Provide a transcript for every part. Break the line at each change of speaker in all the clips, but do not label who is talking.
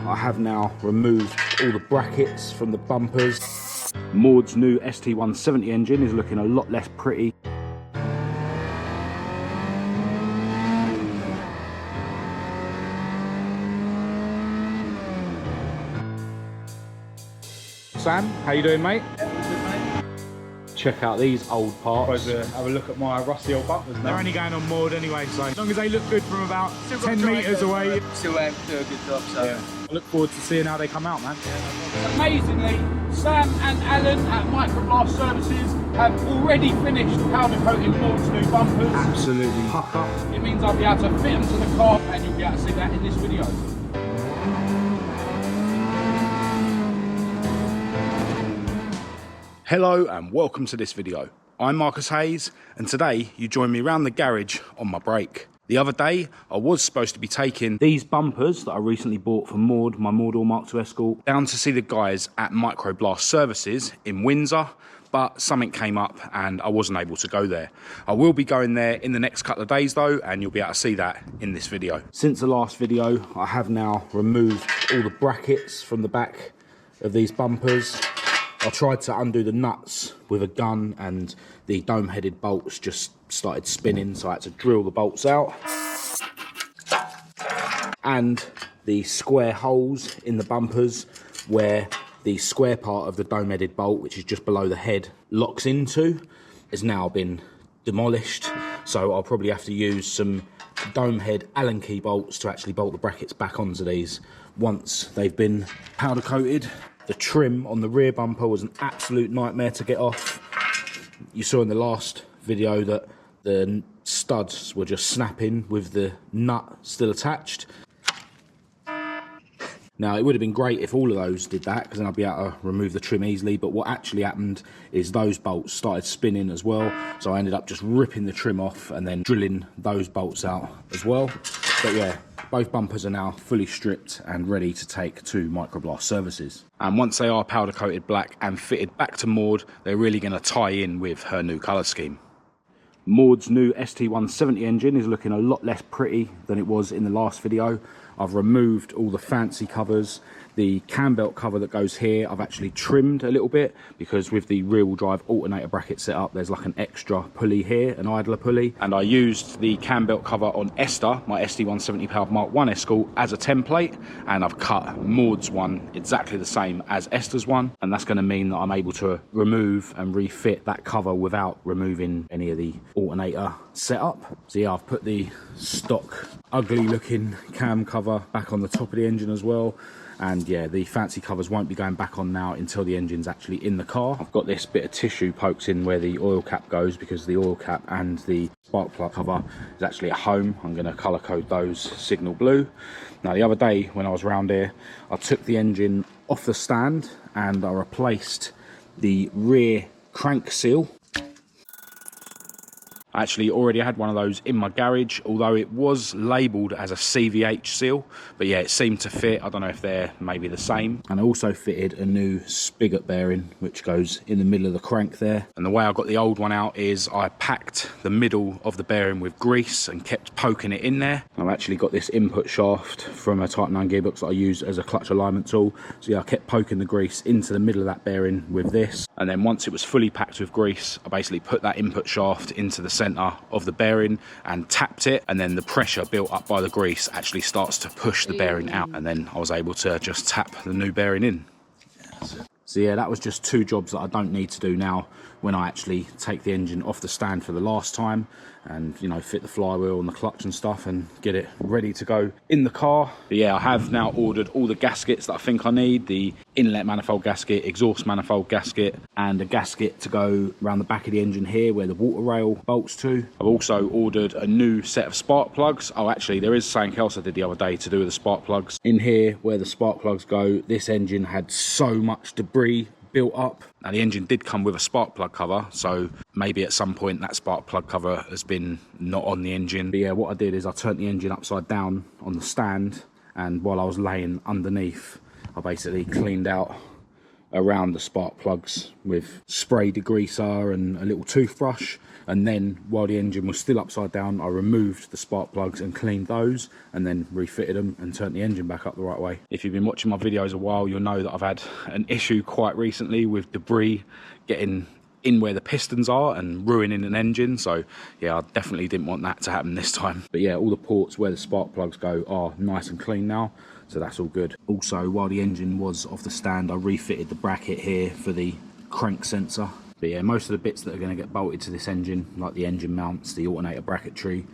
I have now removed all the brackets from the bumpers. Maude's new ST170 engine is looking a lot less pretty. Sam, how you doing, mate?
Yeah, good, mate.
Check out these old parts.
Have a look at my rusty old bumpers now.
They're only going on Maude anyway, so as long as they look good from about 10 metres away.
Still able to do a good job, so.
Yeah. I look forward to seeing how they come out, man.
Amazingly, Sam and Alan at MicroBlast Services have already finished powder coating Maude's new bumpers.
Absolutely pucker.
It means I'll be able to fit them to the car, and you'll be able to see that in this video.
Hello and welcome to this video. I'm Marcus Hayes, and today you join me around the garage on my break. The other day, I was supposed to be taking these bumpers that I recently bought for Maude, my Maude Mk2 Escort, down to see the guys at MicroBlast Services in Windsor, but something came up and I wasn't able to go there. I will be going there in the next couple of days though, and you'll be able to see that in this video. Since the last video, I have now removed all the brackets from the back of these bumpers. I tried to undo the nuts with a gun and the dome-headed bolts just started spinning, so I had to drill the bolts out. And the square holes in the bumpers where the square part of the dome-headed bolt, which is just below the head, locks into, has now been demolished. So I'll probably have to use some dome head Allen key bolts to actually bolt the brackets back onto these once they've been powder coated. The trim on the rear bumper was an absolute nightmare to get off. You saw in the last video that the studs were just snapping with the nut still attached. Now, it would have been great if all of those did that, because then I'd be able to remove the trim easily, but what actually happened is those bolts started spinning as well, so I ended up just ripping the trim off and then drilling those bolts out as well. But yeah, both bumpers are now fully stripped and ready to take to MicroBlast Services. And once they are powder coated black and fitted back to Maude, they're really going to tie in with her new colour scheme. Maude's new ST170 engine is looking a lot less pretty than it was in the last video. I've removed all the fancy covers. The cam belt cover that goes here, I've actually trimmed a little bit, because with the rear-wheel drive alternator bracket set up, there's like an extra pulley here, an idler pulley. And I used the cam belt cover on Esther, my ST170 powered Mark 1 Escort, as a template, and I've cut Maude's one exactly the same as Esther's one, and that's going to mean that I'm able to remove and refit that cover without removing any of the alternator setup. So yeah, I've put the stock ugly looking cam cover back on the top of the engine as well. And yeah, the fancy covers won't be going back on now until the engine's actually in the car. I've got this bit of tissue poked in where the oil cap goes, because the oil cap and the spark plug cover is actually at home. I'm going to colour code those signal blue. Now, the other day when I was around here, I took the engine off the stand and I replaced the rear crank seal. I actually already had one of those in my garage, although it was labelled as a CVH seal, but yeah, it seemed to fit. I don't know if they're maybe the same. And I also fitted a new spigot bearing, which goes in the middle of the crank there. And the way I got the old one out is I packed the middle of the bearing with grease and kept poking it in there. I've actually got this input shaft from a Type 9 gearbox that I use as a clutch alignment tool. So yeah, I kept poking the grease into the middle of that bearing with this. And then once it was fully packed with grease, I basically put that input shaft into the centre of the bearing and tapped it, and then the pressure built up by the grease actually starts to push the bearing out, and then I was able to just tap the new bearing in. So yeah, that was just two jobs that I don't need to do now when I actually take the engine off the stand for the last time, and you know, fit the flywheel and the clutch and stuff and get it ready to go in the car. But yeah, I have now ordered all the gaskets that I think I need: the inlet manifold gasket, exhaust manifold gasket, and a gasket to go around the back of the engine here where the water rail bolts to. I've also ordered a new set of spark plugs. Oh, actually, there is something else I did the other day to do with the spark plugs. In here where the spark plugs go, this engine had so much debris built up. Now, the engine did come with a spark plug cover, so maybe at some point that spark plug cover has been not on the engine. But yeah, what I did is I turned the engine upside down on the stand, and while I was laying underneath, I basically cleaned out around the spark plugs with spray degreaser and a little toothbrush. And then while the engine was still upside down, I removed the spark plugs and cleaned those and then refitted them and turned the engine back up the right way. If you've been watching my videos a while, you'll know that I've had an issue quite recently with debris getting in where the pistons are and ruining an engine. So yeah, I definitely didn't want that to happen this time. But yeah, all the ports where the spark plugs go are nice and clean now, so that's all good. Also, while the engine was off the stand, I refitted the bracket here for the crank sensor. But yeah, most of the bits that are going to get bolted to this engine, like the engine mounts, the alternator bracketry,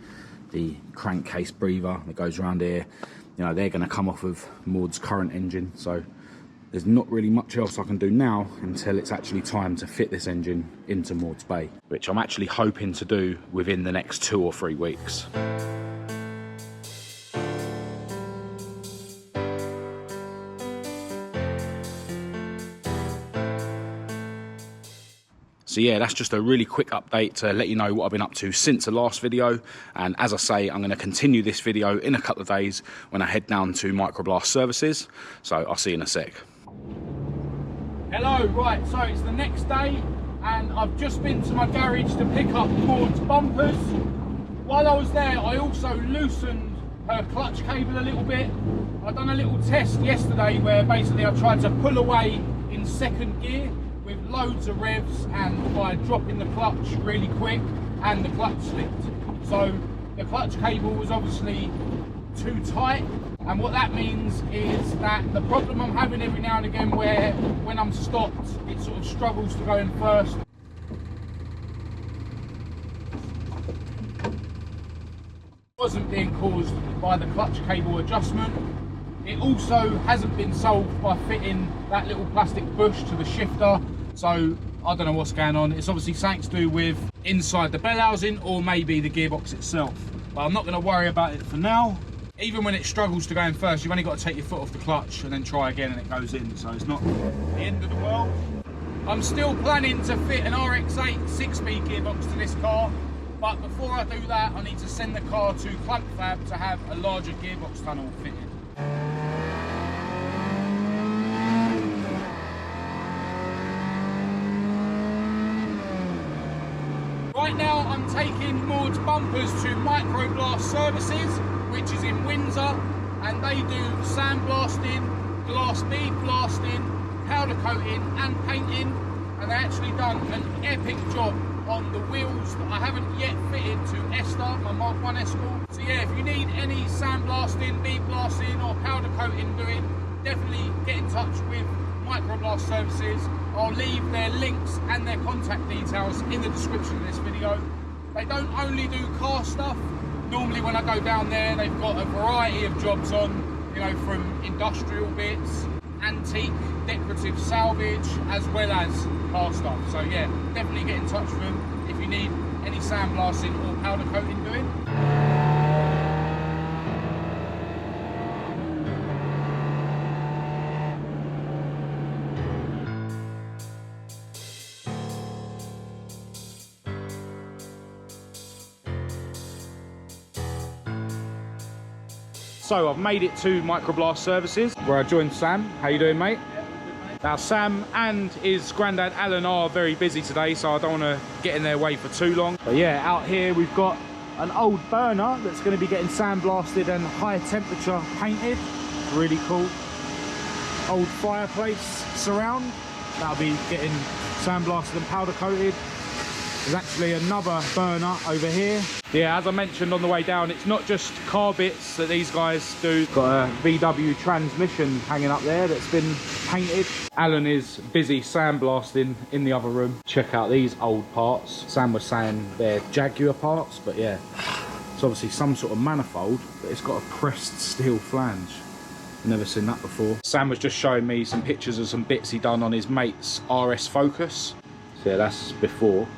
the crankcase breather that goes around here, you know, they're going to come off of Maude's current engine. So there's not really much else I can do now until it's actually time to fit this engine into Maude's bay, which I'm actually hoping to do within the next 2 or 3 weeks. So yeah, that's just a really quick update to let you know what I've been up to since the last video. And as I say, I'm going to continue this video in a couple of days when I head down to MicroBlast Services. So I'll see you in a sec.
Hello, right, so it's the next day and I've just been to my garage to pick up Maude's bumpers. While I was there, I also loosened her clutch cable a little bit. I've done a little test yesterday where basically I tried to pull away in second gear with loads of revs and by dropping the clutch really quick, and the clutch slipped. So the clutch cable was obviously too tight, and what that means is that the problem I'm having every now and again where when I'm stopped it sort of struggles to go in first. It wasn't being caused by the clutch cable adjustment. It also hasn't been solved by fitting that little plastic bush to the shifter. So I don't know what's going on. It's obviously something to do with inside the bell housing or maybe the gearbox itself. But I'm not going to worry about it for now. Even when it struggles to go in first, you've only got to take your foot off the clutch and then try again and it goes in. So it's not the end of the world. I'm still planning to fit an RX-8 6-speed gearbox to this car. But before I do that, I need to send the car to Clamp Fab to have a larger gearbox tunnel fitted. Right now I'm taking Maude's bumpers to MicroBlast Services, which is in Windsor, and they do sandblasting, glass bead blasting, powder coating and painting, and they actually done an epic job on the wheels that I haven't yet fitted to Esther, my Mk2 Escort. So yeah, if you need any sandblasting, bead blasting or powder coating doing, definitely get in touch with MicroBlast Services. I'll leave their links and their contact details in the description of this video. They don't only do car stuff. Normally when I go down there, they've got a variety of jobs on, you know, from industrial bits, antique, decorative salvage, as well as car stuff. So yeah, definitely get in touch with them if you need any sandblasting or powder coating doing. So I've made it to MicroBlast Services where I joined Sam. How you doing, mate?
Yeah, good, mate.
Now Sam and his granddad Alan are very busy today, so I don't want to get in their way for too long. But yeah, out here we've got an old burner that's going to be getting sandblasted and high temperature painted. Really cool. Old fireplace surround. That'll be getting sandblasted and powder coated. There's actually another burner over here. Yeah, as I mentioned on the way down, it's not just car bits that these guys do. Got a VW transmission hanging up there that's been painted. Alan is busy sandblasting in the other room. Check out these old parts. Sam was saying they're Jaguar parts, but yeah, it's obviously some sort of manifold, but it's got a pressed steel flange. Never seen that before. Sam was just showing me some pictures of some bits he done on his mate's RS Focus. So yeah, that's before.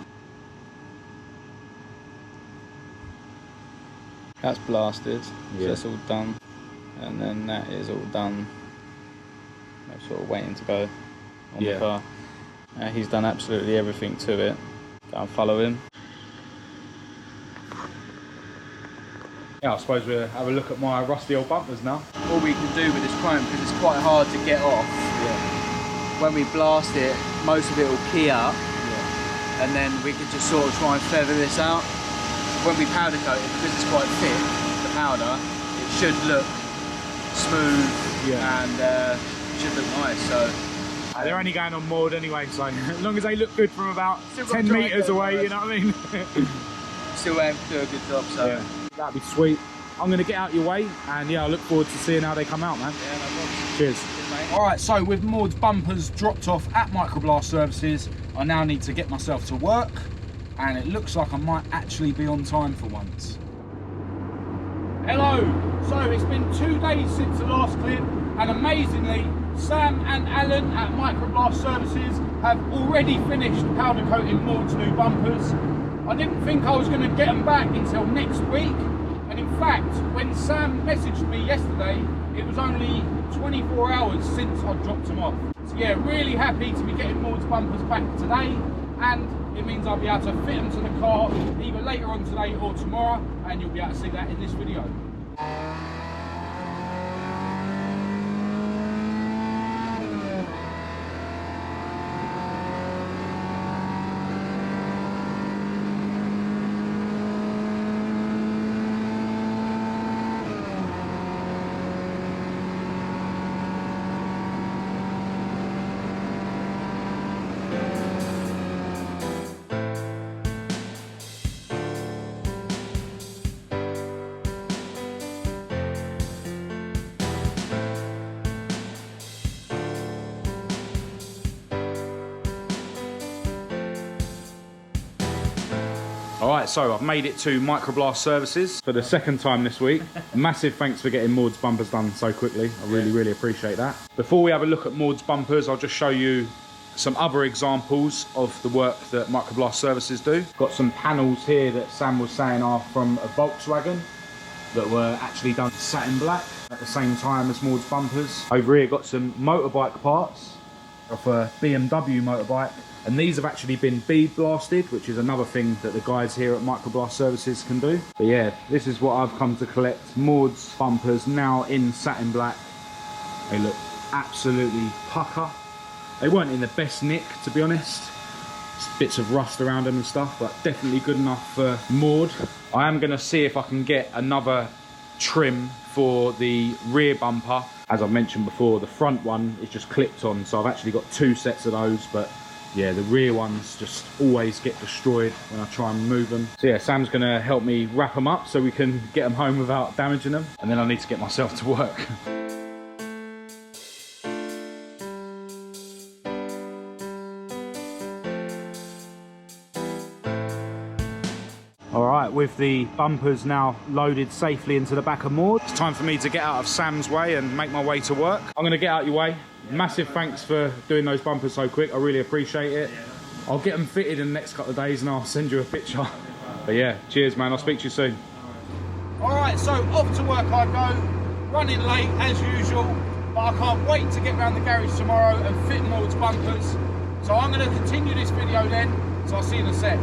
That's blasted,
Yeah.
so that's all done. And then that is all done. I'm sort of waiting to go on the car. He's done absolutely everything to it. Go and follow him.
Yeah, I suppose we'll have a look at my rusty old bumpers now.
All we can do with this chrome, because it's quite hard to get off,
when we blast it, most of it will key out, and then we can just sort of try and feather this out. When we powder coat it, because it's quite thick, the powder, it should look smooth and should look nice. So
they're only going on Maude anyway, so as long as they look good from about 10 metres away, you know what I mean?
Still aim to do a good job, so
yeah, that'd be sweet. I'm going to get out your way, and yeah, I look forward to seeing how they come out, man.
Yeah, no problem.
Cheers. Alright, so with Maude's bumpers dropped off at MicroBlast Services, I now need to get myself to work, and it looks like I might actually be on time for once. Hello! So it's been 2 days since the last clip, and amazingly, Sam and Alan at MicroBlast Services have already finished powder coating Maude's new bumpers. I didn't think I was going to get them back until next week, and in fact, when Sam messaged me yesterday, it was only 24 hours since I dropped them off. So yeah, really happy to be getting Maude's bumpers back today, and it means I'll be able to fit them to the car either later on today or tomorrow, and you'll be able to see that in this video. Alright, so I've made it to MicroBlast Services for the second time this week. Massive thanks for getting Maude's bumpers done so quickly. I really appreciate that. Before we have a look at Maude's bumpers, I'll just show you some other examples of the work that MicroBlast Services do. Got some panels here that Sam was saying are from a Volkswagen that were actually done satin black at the same time as Maude's bumpers. Over here got some motorbike parts off a BMW motorbike. And these have actually been bead blasted, which is another thing that the guys here at MicroBlast Services can do. But yeah, this is what I've come to collect. Maude's bumpers now in satin black. They look absolutely pucker. They weren't in the best nick, to be honest. Just bits of rust around them and stuff, but definitely good enough for Maude. I am going to see if I can get another trim for the rear bumper. As I've mentioned before, the front one is just clipped on, so I've actually got 2 sets of those, but yeah, the rear ones just always get destroyed when I try and move them. So yeah, Sam's gonna help me wrap them up so we can get them home without damaging them. And then I need to get myself to work. Alright, with the bumpers now loaded safely into the back of Maude, it's time for me to get out of Sam's way and make my way to work. I'm gonna get out your way. Massive thanks for doing those bumpers so quick, I really appreciate it. I'll get them fitted in the next couple of days and I'll send you a picture. But yeah, cheers man, I'll speak to you soon. Alright, so off to work I go, running late as usual, but I can't wait to get around the garage tomorrow and fit Maude's bumpers. So I'm going to continue this video then, so I'll see you in a sec.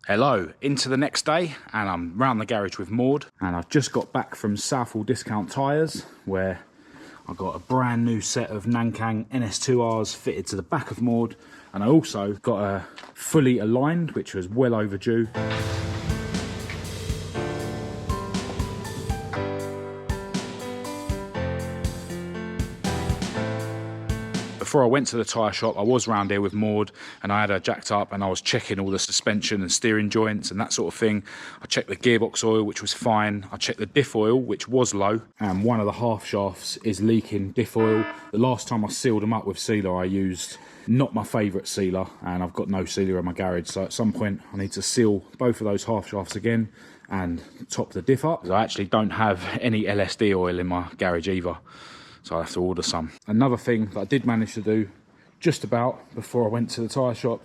Hello, into the next day, and I'm round the garage with Maude, and I've just got back from Southall Discount Tyres, where I got a brand new set of Nankang NS2Rs fitted to the back of Maude, and I also got a fully aligned, which was well overdue. Before I went to the tyre shop, I was round here with Maude and I had her jacked up and I was checking all the suspension and steering joints and that sort of thing. I checked the gearbox oil, which was fine. I checked the diff oil, which was low. And one of the half shafts is leaking diff oil. The last time I sealed them up with sealer, I used not my favourite sealer, and I've got no sealer in my garage. So at some point, I need to seal both of those half shafts again and top the diff up. I actually don't have any LSD oil in my garage either, so I have to order some. Another thing that I did manage to do just about before I went to the tyre shop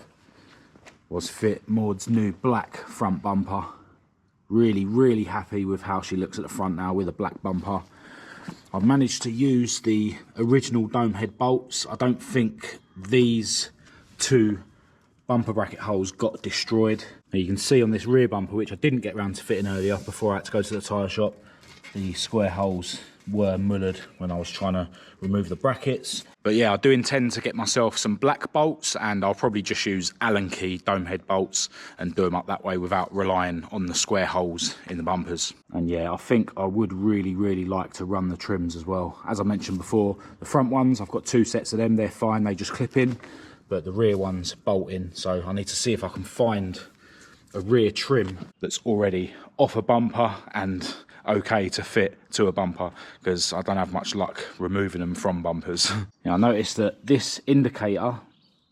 was fit Maude's new black front bumper. Really happy with how she looks at the front now with a black bumper. I've managed to use the original dome head bolts. I don't think these two
bumper bracket holes got destroyed. Now you can see on this rear bumper, which I didn't get round to fitting earlier before I had to go to the tyre shop, the square holes were mullered when I was trying to remove the brackets. But yeah, I do intend to get myself some black bolts, and I'll probably just use Allen key dome head bolts and do them up that way without relying on the square holes in the bumpers. And yeah, I think I would really like to run the trims as well. As I mentioned before, the front ones, I've got 2 sets of them, they're fine, they just clip in, but the rear ones bolt in. So I need to see if I can find a rear trim that's already off a bumper and okay to fit to a bumper, because I don't have much luck removing them from bumpers. Now, I noticed that this indicator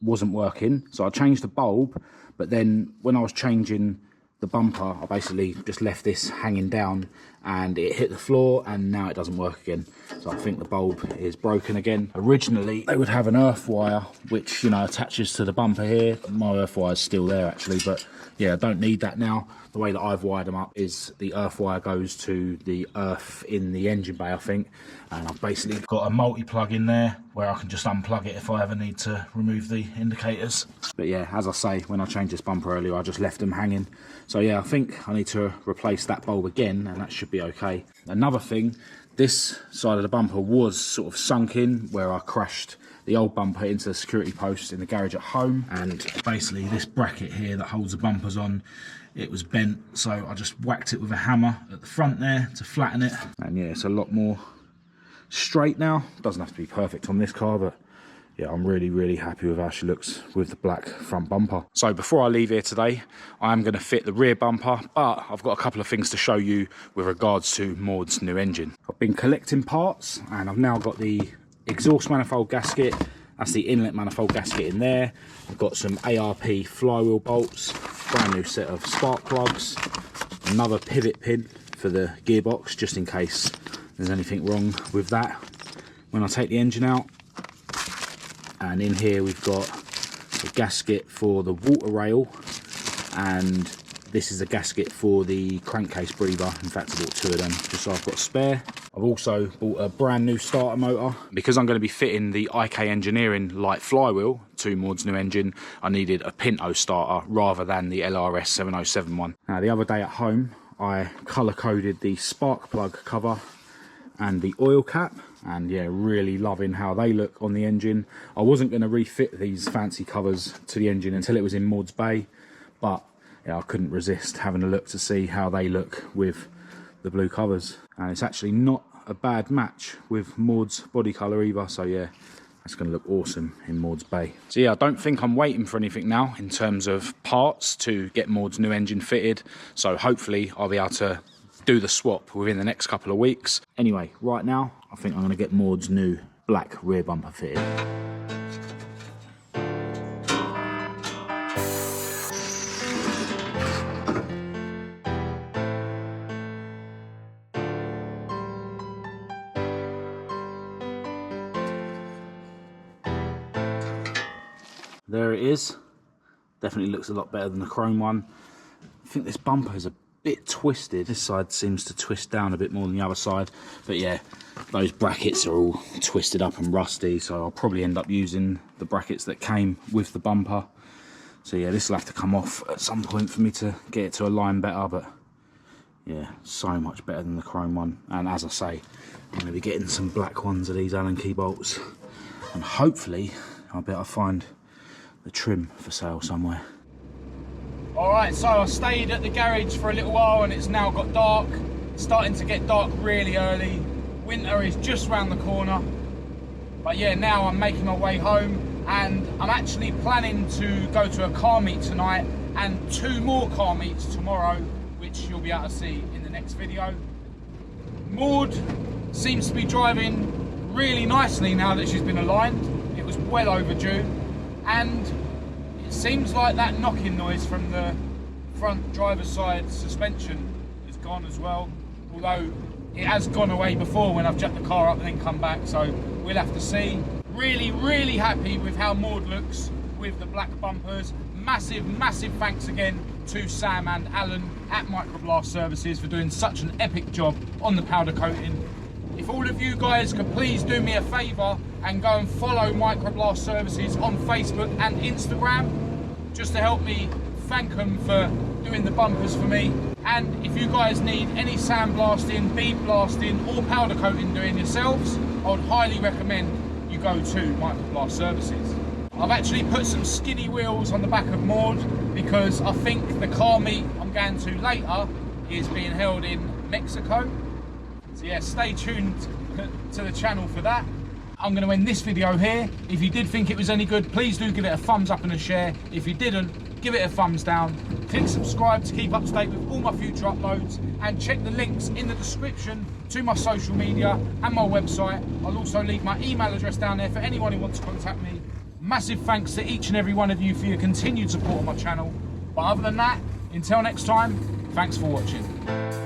wasn't working, so I changed the bulb, but then when I was changing the bumper, I basically just left this hanging down and it hit the floor, and now it doesn't work again. So I think the bulb is broken again. Originally they would have an earth wire which, you know, attaches to the bumper here. My earth wire is still there actually, but yeah, I don't need that now. The way that I've wired them up is the earth wire goes to the earth in the engine bay, I think, and I've basically got a multi-plug in there where I can just unplug it if I ever need to remove the indicators. But yeah, as I say, when I changed this bumper earlier, I just left them hanging. So yeah, I think I need to replace that bulb again, and that should be okay. Another thing, this side of the bumper was sort of sunk in where I crashed the old bumper into the security post in the garage at home, and basically this bracket here that holds the bumpers on, it was bent, so I just whacked it with a hammer at the front there to flatten it, and yeah, it's a lot more straight now. Doesn't have to be perfect on this car, but yeah, I'm really happy with how she looks with the black front bumper. So before I leave here today, I am going to fit the rear bumper, but I've got a couple of things to show you with regards to Maude's new engine. I've been collecting parts, and I've now got the exhaust manifold gasket, that's the inlet manifold gasket in there. I've got some ARP flywheel bolts, brand new set of spark plugs, another pivot pin for the gearbox just in case there's anything wrong with that when I take the engine out. And in here we've got a gasket for the water rail, and this is a gasket for the crankcase breather. In fact, I bought 2 of them just so I've got a spare. I've also bought a brand new starter motor. Because I'm going to be fitting the IK Engineering light flywheel to Maude's new engine, I needed a Pinto starter rather than the LRS 707 one. Now, the other day at home, I colour-coded the spark plug cover and the oil cap, and yeah, really loving how they look on the engine. I wasn't going to refit these fancy covers to the engine until it was in Maude's bay, but yeah, I couldn't resist having a look to see how they look with the blue covers, and it's actually not a bad match with Maude's body colour either, so yeah, that's going to look awesome in Maude's bay. So yeah, I don't think I'm waiting for anything now in terms of parts to get Maude's new engine fitted, so hopefully I'll be able to do the swap within the next couple of weeks. Anyway, right now I think I'm going to get Maude's new black rear bumper fitted. There it is. Definitely looks a lot better than the chrome one. I think this bumper is a bit twisted. This side seems to twist down a bit more than the other side, but yeah, those brackets are all twisted up and rusty, so I'll probably end up using the brackets that came with the bumper. So yeah, this will have to come off at some point for me to get it to align better, but yeah, so much better than the chrome one. And as I say, I'm going to be getting some black ones of these Allen key bolts, and hopefully I'll be able to find the trim for sale somewhere. Alright, so I stayed at the garage for a little while and it's now got dark. It's starting to get dark really early. Winter is just round the corner. But yeah, now I'm making my way home, and I'm actually planning to go to a car meet tonight and 2 more car meets tomorrow, which you'll be able to see in the next video. Maude seems to be driving really nicely now that she's been aligned. It was well overdue. And it seems like that knocking noise from the front driver's side suspension is gone as well, although it has gone away before when I've jacked the car up and then come back, so we'll have to see. Really happy with how Maude looks with the black bumpers. Massive thanks again to Sam and Alan at MicroBlast Services for doing such an epic job on the powder coating. If all of you guys could please do me a favour and go and follow MicroBlast Services on Facebook and Instagram.
just to help me thank them for doing the bumpers for me. And if you guys need any sandblasting, bead blasting or powder coating doing yourselves, I would highly recommend you go to MicroBlast Services. I've actually put some skinny wheels on the back of Maude because I think the car meet I'm going to later is being held in Mexico. So yeah, stay tuned to the channel for that. I'm going to end this video here. If you did think it was any good, please do give it a thumbs up and a share. If you didn't, give it a thumbs down. Click subscribe to keep up to date with all my future uploads, and check the links in the description to my social media and my website. I'll also leave my email address down there for anyone who wants to contact me. Massive thanks to each and every one of you for your continued support on my channel. But other than that, until next time, thanks for watching.